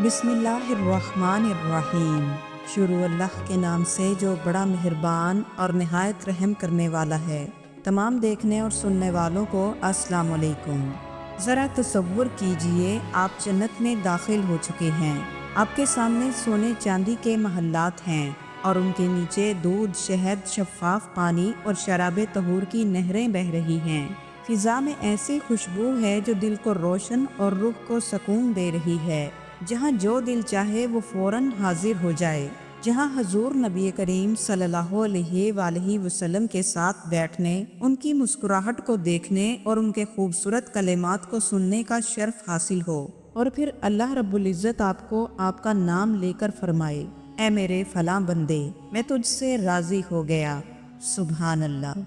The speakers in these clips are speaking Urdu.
بسم اللہ الرحمن الرحیم۔ شروع اللہ کے نام سے جو بڑا مہربان اور نہایت رحم کرنے والا ہے۔ تمام دیکھنے اور سننے والوں کو السلام علیکم۔ ذرا تصور کیجئے آپ جنت میں داخل ہو چکے ہیں۔ آپ کے سامنے سونے چاندی کے محلات ہیں اور ان کے نیچے دودھ، شہد، شفاف پانی اور شراب طہور کی نہریں بہہ رہی ہیں۔ فضا میں ایسی خوشبو ہے جو دل کو روشن اور روح کو سکون دے رہی ہے۔ جہاں جو دل چاہے وہ فوراً حاضر ہو جائے، جہاں حضور نبی کریم صلی اللہ علیہ وآلہ وسلم کے ساتھ بیٹھنے، ان کی مسکراہٹ کو دیکھنے اور ان کے خوبصورت کلمات کو سننے کا شرف حاصل ہو، اور پھر اللہ رب العزت آپ کو آپ کا نام لے کر فرمائے، اے میرے فلاں بندے، میں تجھ سے راضی ہو گیا۔ سبحان اللہ۔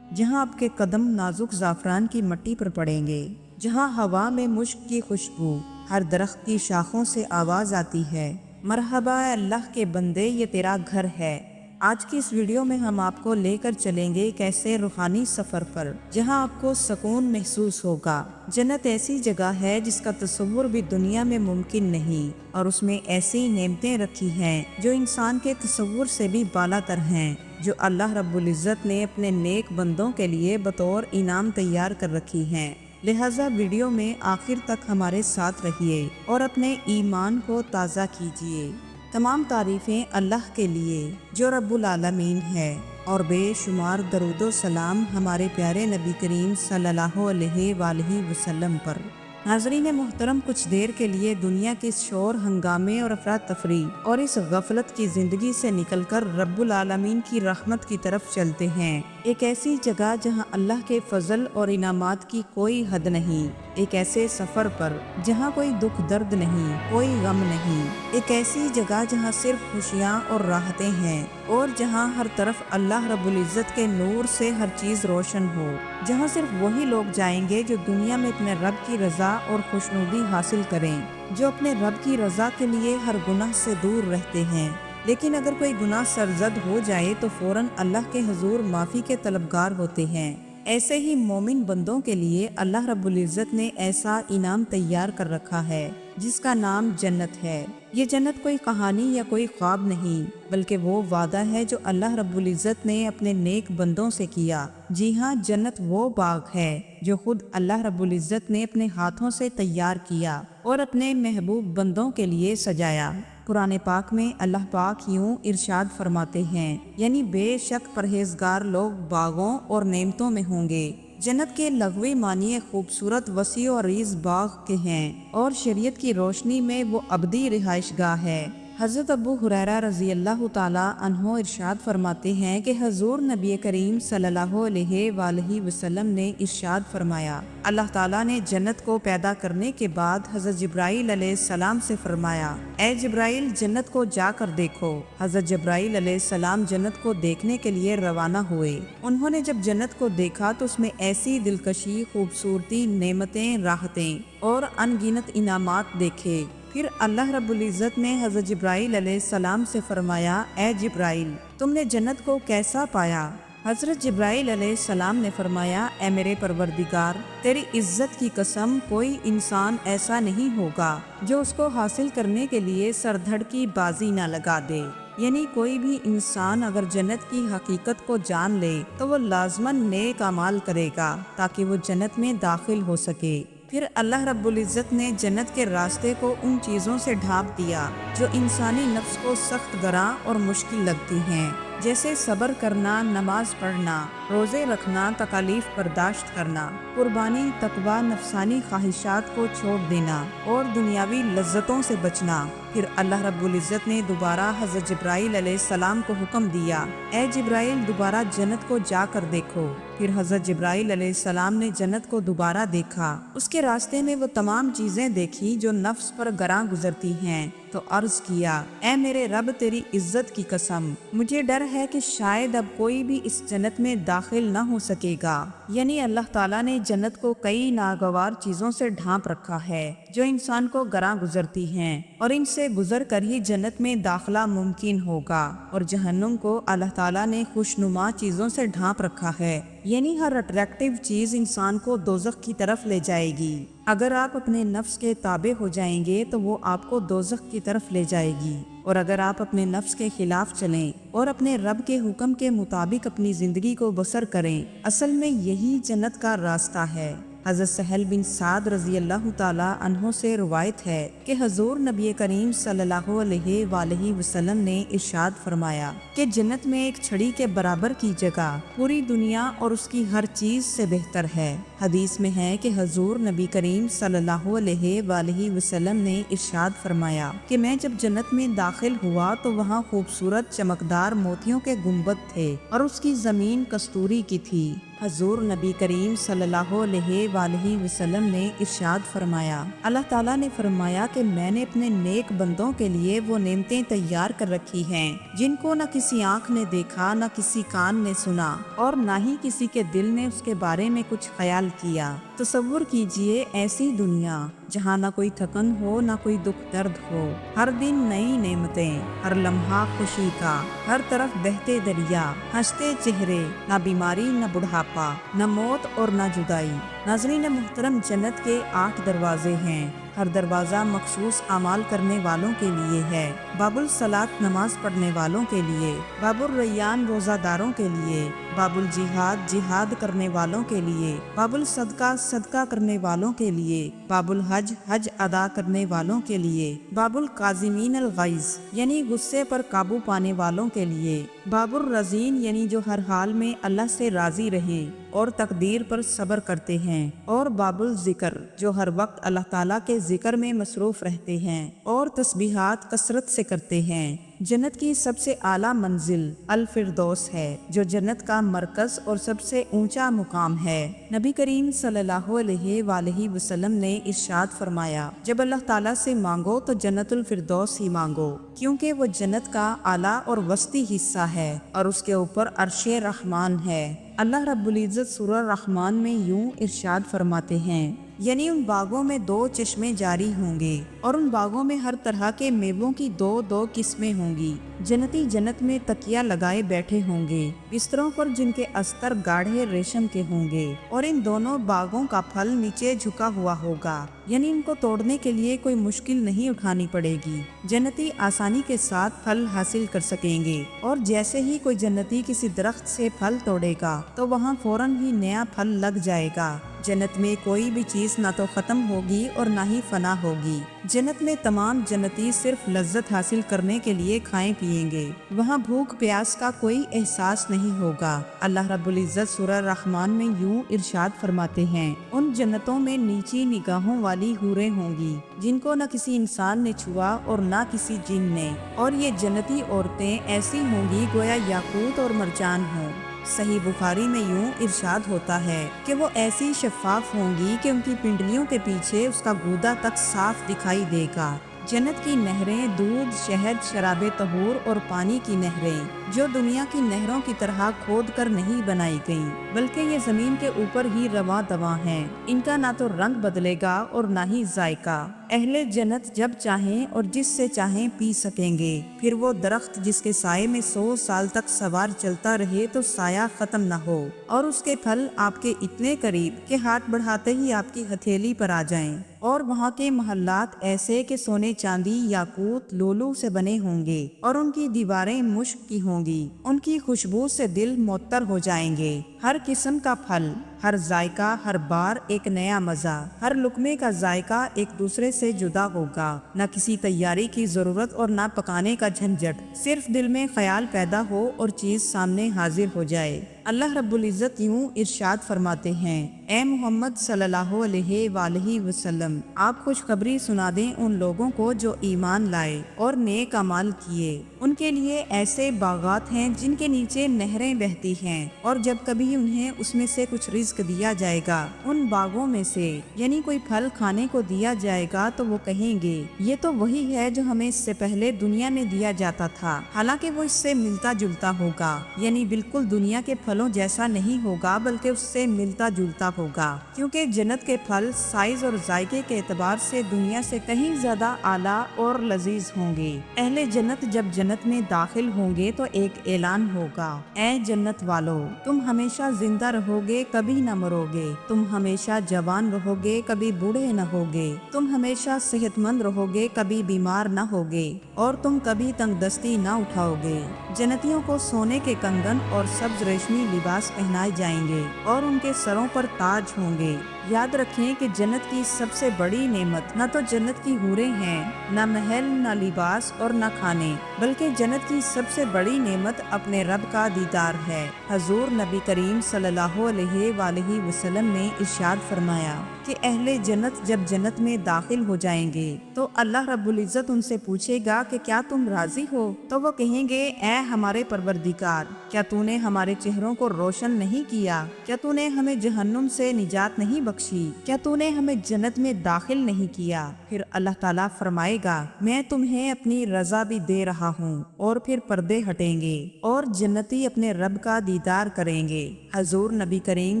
جہاں آپ کے قدم نازک زعفران کی مٹی پر پڑیں گے، جہاں ہوا میں مشک کی خوشبو، ہر درخت کی شاخوں سے آواز آتی ہے، مرحبا اے اللہ کے بندے، یہ تیرا گھر ہے۔ آج کی اس ویڈیو میں ہم آپ کو لے کر چلیں گے ایک ایسے روحانی سفر پر جہاں آپ کو سکون محسوس ہوگا۔ جنت ایسی جگہ ہے جس کا تصور بھی دنیا میں ممکن نہیں، اور اس میں ایسی نعمتیں رکھی ہیں جو انسان کے تصور سے بھی بالا تر ہیں، جو اللہ رب العزت نے اپنے نیک بندوں کے لیے بطور انعام تیار کر رکھی ہیں۔ لہٰذا ویڈیو میں آخر تک ہمارے ساتھ رہیے اور اپنے ایمان کو تازہ کیجیے۔ تمام تعریفیں اللہ کے لیے جو رب العالمین ہے، اور بے شمار درود و سلام ہمارے پیارے نبی کریم صلی اللہ علیہ وآلہ وسلم پر۔ ناظرین محترم، کچھ دیر کے لیے دنیا کے اس شور ہنگامے اور افراتفری اور اس غفلت کی زندگی سے نکل کر رب العالمین کی رحمت کی طرف چلتے ہیں۔ ایک ایسی جگہ جہاں اللہ کے فضل اور انعامات کی کوئی حد نہیں، ایک ایسے سفر پر جہاں کوئی دکھ درد نہیں، کوئی غم نہیں، ایک ایسی جگہ جہاں صرف خوشیاں اور راحتیں ہیں، اور جہاں ہر طرف اللہ رب العزت کے نور سے ہر چیز روشن ہو، جہاں صرف وہی لوگ جائیں گے جو دنیا میں اپنے رب کی رضا اور خوشنودی حاصل کریں، جو اپنے رب کی رضا کے لیے ہر گناہ سے دور رہتے ہیں، لیکن اگر کوئی گناہ سرزد ہو جائے تو فوراً اللہ کے حضور معافی کے طلبگار ہوتے ہیں۔ ایسے ہی مومن بندوں کے لیے اللہ رب العزت نے ایسا انعام تیار کر رکھا ہے جس کا نام جنت ہے۔ یہ جنت کوئی کہانی یا کوئی خواب نہیں، بلکہ وہ وعدہ ہے جو اللہ رب العزت نے اپنے نیک بندوں سے کیا۔ جی ہاں، جنت وہ باغ ہے جو خود اللہ رب العزت نے اپنے ہاتھوں سے تیار کیا اور اپنے محبوب بندوں کے لیے سجایا۔ قرآن پاک میں اللہ پاک یوں ارشاد فرماتے ہیں، یعنی بے شک پرہیزگار لوگ باغوں اور نعمتوں میں ہوں گے۔ جنت کے لغوی معنی خوبصورت وسیع و عریض باغ کے ہیں، اور شریعت کی روشنی میں وہ ابدی رہائش گاہ ہے۔ حضرت ابو ہریرہ رضی اللہ تعالیٰ عنہ ارشاد فرماتے ہیں کہ حضور نبی کریم صلی اللہ علیہ وآلہ وسلم نے ارشاد فرمایا، اللہ تعالیٰ نے جنت کو پیدا کرنے کے بعد حضرت جبرائیل علیہ السلام سے فرمایا، اے جبرائیل، جنت کو جا کر دیکھو۔ حضرت جبرائیل علیہ السلام جنت کو دیکھنے کے لیے روانہ ہوئے۔ انہوں نے جب جنت کو دیکھا تو اس میں ایسی دلکشی، خوبصورتی، نعمتیں، راحتیں اور ان گنت انعامات دیکھے۔ پھر اللہ رب العزت نے حضرت جبرائیل علیہ السلام سے فرمایا، اے جبرائیل، تم نے جنت کو کیسا پایا؟ حضرت جبرائیل علیہ السلام نے فرمایا، اے میرے پروردگار، تیری عزت کی قسم، کوئی انسان ایسا نہیں ہوگا جو اس کو حاصل کرنے کے لیے سر دھڑ کی بازی نہ لگا دے۔ یعنی کوئی بھی انسان اگر جنت کی حقیقت کو جان لے تو وہ لازماً نیک اعمال کرے گا تاکہ وہ جنت میں داخل ہو سکے۔ پھر اللہ رب العزت نے جنت کے راستے کو ان چیزوں سے ڈھانپ دیا جو انسانی نفس کو سخت گراں اور مشکل لگتی ہیں، جیسے صبر کرنا، نماز پڑھنا، روزے رکھنا، تکالیف برداشت کرنا، قربانی، تقویٰ، نفسانی خواہشات کو چھوڑ دینا اور دنیاوی لذتوں سے بچنا۔ پھر اللہ رب العزت نے دوبارہ حضرت جبرائیل علیہ السلام کو حکم دیا، اے جبرائیل، دوبارہ جنت کو جا کر دیکھو۔ پھر حضرت جبرائیل علیہ السلام نے جنت کو دوبارہ دیکھا۔ اس کے راستے میں وہ تمام چیزیں دیکھی جو نفس پر گراں گزرتی ہیں، تو عرض کیا، اے میرے رب، تیری عزت کی قسم، مجھے ڈر ہے کہ شاید اب کوئی بھی اس جنت میں داخل نہ ہو سکے گا۔ یعنی اللہ تعالیٰ نے جنت کو کئی ناگوار چیزوں سے ڈھانپ رکھا ہے جو انسان کو گراں گزرتی ہیں، اور ان سے گزر کر ہی جنت میں داخلہ ممکن ہوگا، اور جہنم کو اللہ تعالیٰ نے خوشنما چیزوں سے ڈھانپ رکھا ہے، یعنی ہر اٹریکٹیو چیز انسان کو دوزخ کی طرف لے جائے گی۔ اگر آپ اپنے نفس کے تابع ہو جائیں گے تو وہ آپ کو دوزخ کی طرف لے جائے گی، اور اگر آپ اپنے نفس کے خلاف چلیں اور اپنے رب کے حکم کے مطابق اپنی زندگی کو بسر کریں، اصل میں یہی جنت کا راستہ ہے۔ حضرت سہل بن سعد رضی اللہ تعالیٰ عنہ سے روایت ہے کہ حضور نبی کریم صلی اللہ علیہ وآلہ وسلم نے ارشاد فرمایا کہ جنت میں ایک چھڑی کے برابر کی جگہ پوری دنیا اور اس کی ہر چیز سے بہتر ہے۔ حدیث میں ہے کہ حضور نبی کریم صلی اللہ علیہ وآلہ وسلم نے ارشاد فرمایا کہ میں جب جنت میں داخل ہوا تو وہاں خوبصورت چمکدار موتیوں کے گنبد تھے اور اس کی زمین کستوری کی تھی۔ حضور نبی کریم صلی اللہ علیہ وآلہ وسلم نے ارشاد فرمایا، اللہ تعالیٰ نے فرمایا کہ میں نے اپنے نیک بندوں کے لیے وہ نعمتیں تیار کر رکھی ہیں جن کو نہ کسی آنکھ نے دیکھا، نہ کسی کان نے سنا، اور نہ ہی کسی کے دل نے اس کے بارے میں کچھ خیال کیا۔ تصور کیجئے ایسی دنیا جہاں نہ کوئی تھکن ہو، نہ کوئی دکھ درد ہو، ہر دن نئی نعمتیں، ہر لمحہ خوشی کا، ہر طرف بہتے دریا، ہنستے چہرے، نہ بیماری نہ بڑھاپا، نہ موت اور نہ جدائی۔ ناظرین محترم، جنت کے 8 دروازے ہیں، ہر دروازہ مخصوص اعمال کرنے والوں کے لیے ہے۔ باب الصلاۃ نماز پڑھنے والوں کے لیے، باب الریان روزہ داروں کے لیے، باب الجہاد جہاد کرنے والوں کے لیے، باب الصدقہ صدقہ کرنے والوں کے لیے، باب الحج حج ادا کرنے والوں کے لیے، باب القاظمین الغیظ یعنی غصے پر قابو پانے والوں کے لیے، باب الرزین یعنی جو ہر حال میں اللہ سے راضی رہے اور تقدیر پر صبر کرتے ہیں، اور باب الذکر جو ہر وقت اللہ تعالیٰ کے ذکر میں مصروف رہتے ہیں اور تسبیحات کثرت سے کرتے ہیں۔ جنت کی سب سے اعلیٰ منزل الفردوس ہے جو جنت کا مرکز اور سب سے اونچا مقام ہے۔ نبی کریم صلی اللہ علیہ وآلہ وسلم نے ارشاد فرمایا، جب اللہ تعالیٰ سے مانگو تو جنت الفردوس ہی مانگو، کیونکہ وہ جنت کا اعلیٰ اور وسطی حصہ ہے اور اس کے اوپر عرش رحمان ہے۔ اللہ رب العزت سورہ الرحمن میں یوں ارشاد فرماتے ہیں، یعنی ان باغوں میں 2 چشمے جاری ہوں گے اور ان باغوں میں ہر طرح کے میووں کی 2 قسمیں ہوں گی۔ جنتی جنت میں تکیہ لگائے بیٹھے ہوں گے بستروں پر جن کے استر گاڑھے ریشم کے ہوں گے، اور ان دونوں باغوں کا پھل نیچے جھکا ہوا ہوگا، یعنی ان کو توڑنے کے لیے کوئی مشکل نہیں اٹھانی پڑے گی۔ جنتی آسانی کے ساتھ پھل حاصل کر سکیں گے، اور جیسے ہی کوئی جنتی کسی درخت سے پھل توڑے گا تو وہاں فوراً ہی نیا پھل لگ جائے گا۔ جنت میں کوئی بھی چیز نہ تو ختم ہوگی اور نہ ہی فنا ہوگی۔ جنت میں تمام جنتی صرف لذت حاصل کرنے کے لیے کھائیں پیئیں گے، وہاں بھوک پیاس کا کوئی احساس نہیں ہوگا۔ اللہ رب العزت سورہ الرحمن میں یوں ارشاد فرماتے ہیں، ان جنتوں میں نیچی نگاہوں والی حوریں ہوں گی جن کو نہ کسی انسان نے چھوا اور نہ کسی جن نے، اور یہ جنتی عورتیں ایسی ہوں گی گویا یاقوت اور مرجان ہوں۔ صحیح بخاری میں یوں ارشاد ہوتا ہے کہ وہ ایسی شفاف ہوں گی کہ ان کی پنڈلیوں کے پیچھے اس کا گودا تک صاف دکھائی دے گا۔ جنت کی نہریں دودھ، شہد، شراب طہور اور پانی کی نہریں جو دنیا کی نہروں کی طرح کھود کر نہیں بنائی گئیں بلکہ یہ زمین کے اوپر ہی رواں دواں ہیں، ان کا نہ تو رنگ بدلے گا اور نہ ہی ذائقہ۔ اہل جنت جب چاہیں اور جس سے چاہیں پی سکیں گے، پھر وہ درخت جس کے سائے میں 100 سال تک سوار چلتا رہے تو سایہ ختم نہ ہو، اور اس کے پھل آپ کے اتنے قریب کہ ہاتھ بڑھاتے ہی آپ کی ہتھیلی پر آ جائیں، اور وہاں کے محلات ایسے کہ سونے چاندی یاقوت لولو سے بنے ہوں گے، اور ان کی دیواریں مشک کی ہوں گی، ان کی خوشبو سے دل معطر ہو جائیں گے۔ ہر قسم کا پھل، ہر ذائقہ، ہر بار ایک نیا مزہ، ہر لقمے کا ذائقہ ایک دوسرے سے جدا ہوگا، نہ کسی تیاری کی ضرورت اور نہ پکانے کا جھنجھٹ، صرف دل میں خیال پیدا ہو اور چیز سامنے حاضر ہو جائے۔ اللہ رب العزت یوں ارشاد فرماتے ہیں، اے محمد صلی اللہ علیہ وآلہ وسلم، آپ خوشخبری سنا دیں ان لوگوں کو جو ایمان لائے اور نیک اعمال کیے، ان کے لیے ایسے باغات ہیں جن کے نیچے نہریں بہتی ہیں، اور جب کبھی انہیں اس میں سے کچھ رزق دیا جائے گا ان باغوں میں سے، یعنی کوئی پھل کھانے کو دیا جائے گا، تو وہ کہیں گے یہ تو وہی ہے جو ہمیں اس سے پہلے دنیا میں دیا جاتا تھا، حالانکہ وہ اس سے ملتا جلتا ہوگا، یعنی بالکل دنیا کے پھلوں جیسا نہیں ہوگا بلکہ اس سے ملتا جلتا ہوگا، کیونکہ جنت کے پھل سائز اور ذائقے کے اعتبار سے دنیا سے کہیں زیادہ اعلیٰ اور لذیذ ہوں گے۔ اہل جنت جب جنت میں داخل ہوں گے تو ایک اعلان ہوگا، اے جنت والو، تم ہمیشہ زندہ رہو گے، کبھی نہ مرو گے، تم ہمیشہ جوان رہو گے، کبھی بوڑھے نہ ہوگے، تم ہمیشہ صحت مند رہو گے، کبھی بیمار نہ ہوگے، اور تم کبھی تنگ دستی نہ اٹھاؤ گے۔ جنتیوں کو سونے کے کنگن اور سبز ریشمی لباس پہنائے جائیں گے اور ان کے سروں پر تاج ہوں گے۔ یاد رکھیں کہ جنت کی سب سے بڑی نعمت نہ تو جنت کی حوریں ہیں، نہ محل، نہ لباس اور نہ کھانے، بلکہ جنت کی سب سے بڑی نعمت اپنے رب کا دیدار ہے۔ حضور نبی کریم صلی اللہ علیہ وآلہ وسلم نے ارشاد فرمایا کہ اہل جنت جب جنت میں داخل ہو جائیں گے تو اللہ رب العزت ان سے پوچھے گا کہ کیا تم راضی ہو؟ تو وہ کہیں گے، اے ہمارے پروردگار، کیا تو نے ہمارے چہروں کو روشن نہیں کیا؟ کیا تو نے ہمیں جہنم سے نجات نہیں بخشی؟ کیا تو نے ہمیں جنت میں داخل نہیں کیا؟ پھر اللہ تعالیٰ فرمائے گا، میں تمہیں اپنی رضا بھی دے رہا ہوں، اور پھر پردے ہٹیں گے اور جنتی اپنے رب کا دیدار کریں گے۔ حضور نبی کریم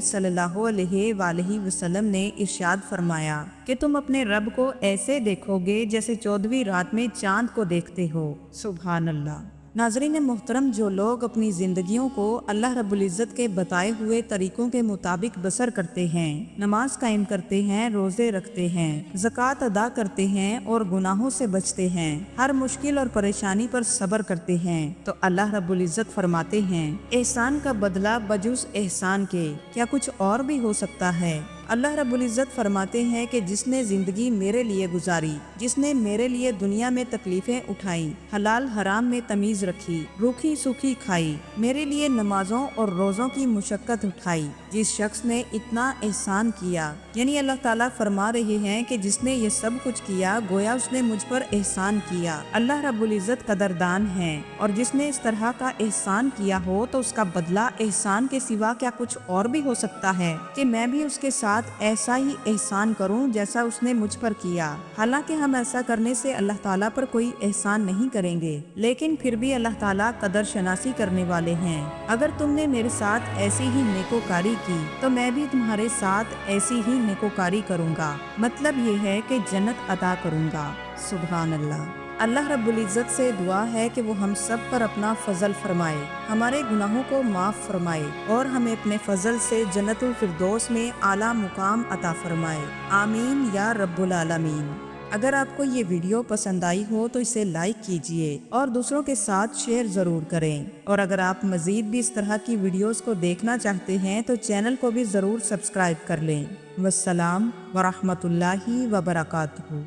صلی اللہ علیہ وآلہ وسلم نے ارشاد فرمایا کہ تم اپنے رب کو ایسے دیکھو گے جیسے 14ویں رات میں چاند کو دیکھتے ہو۔ سبحان اللہ۔ ناظرین محترم، جو لوگ اپنی زندگیوں کو اللہ رب العزت کے بتائے ہوئے طریقوں کے مطابق بسر کرتے ہیں، نماز قائم کرتے ہیں، روزے رکھتے ہیں، زکوٰۃ ادا کرتے ہیں اور گناہوں سے بچتے ہیں، ہر مشکل اور پریشانی پر صبر کرتے ہیں، تو اللہ رب العزت فرماتے ہیں، احسان کا بدلہ بجز احسان کے کیا کچھ اور بھی ہو سکتا ہے؟ اللہ رب العزت فرماتے ہیں کہ جس نے زندگی میرے لیے گزاری، جس نے میرے لیے دنیا میں تکلیفیں اٹھائیں، حلال حرام میں تمیز رکھی، روکھی سوکھی کھائی، میرے لیے نمازوں اور روزوں کی مشقت اٹھائی، جس شخص نے اتنا احسان کیا، یعنی اللہ تعالیٰ فرما رہے ہیں کہ جس نے یہ سب کچھ کیا گویا اس نے مجھ پر احسان کیا۔ اللہ رب العزت قدردان ہے، اور جس نے اس طرح کا احسان کیا ہو تو اس کا بدلہ احسان کے سوا کیا کچھ اور بھی ہو سکتا ہے کہ میں بھی اس کے ساتھ ایسا ہی احسان کروں جیسا اس نے مجھ پر کیا؟ حالانکہ ہم ایسا کرنے سے اللہ تعالیٰ پر کوئی احسان نہیں کریں گے، لیکن پھر بھی اللہ تعالیٰ قدر شناسی کرنے والے ہیں۔ اگر تم نے میرے ساتھ ایسی ہی نیکوکاری کی تو میں بھی تمہارے ساتھ ایسی ہی نیکوکاری کروں گا، مطلب یہ ہے کہ جنت عطا کروں گا۔ سبحان اللہ۔ اللہ رب العزت سے دعا ہے کہ وہ ہم سب پر اپنا فضل فرمائے، ہمارے گناہوں کو معاف فرمائے اور ہمیں اپنے فضل سے جنت الفردوس میں اعلیٰ مقام عطا فرمائے۔ آمین یا رب العالمین۔ اگر آپ کو یہ ویڈیو پسند آئی ہو تو اسے لائک کیجئے اور دوسروں کے ساتھ شیئر ضرور کریں، اور اگر آپ مزید بھی اس طرح کی ویڈیوز کو دیکھنا چاہتے ہیں تو چینل کو بھی ضرور سبسکرائب کر لیں۔ والسلام ورحمۃ اللہ وبرکاتہ۔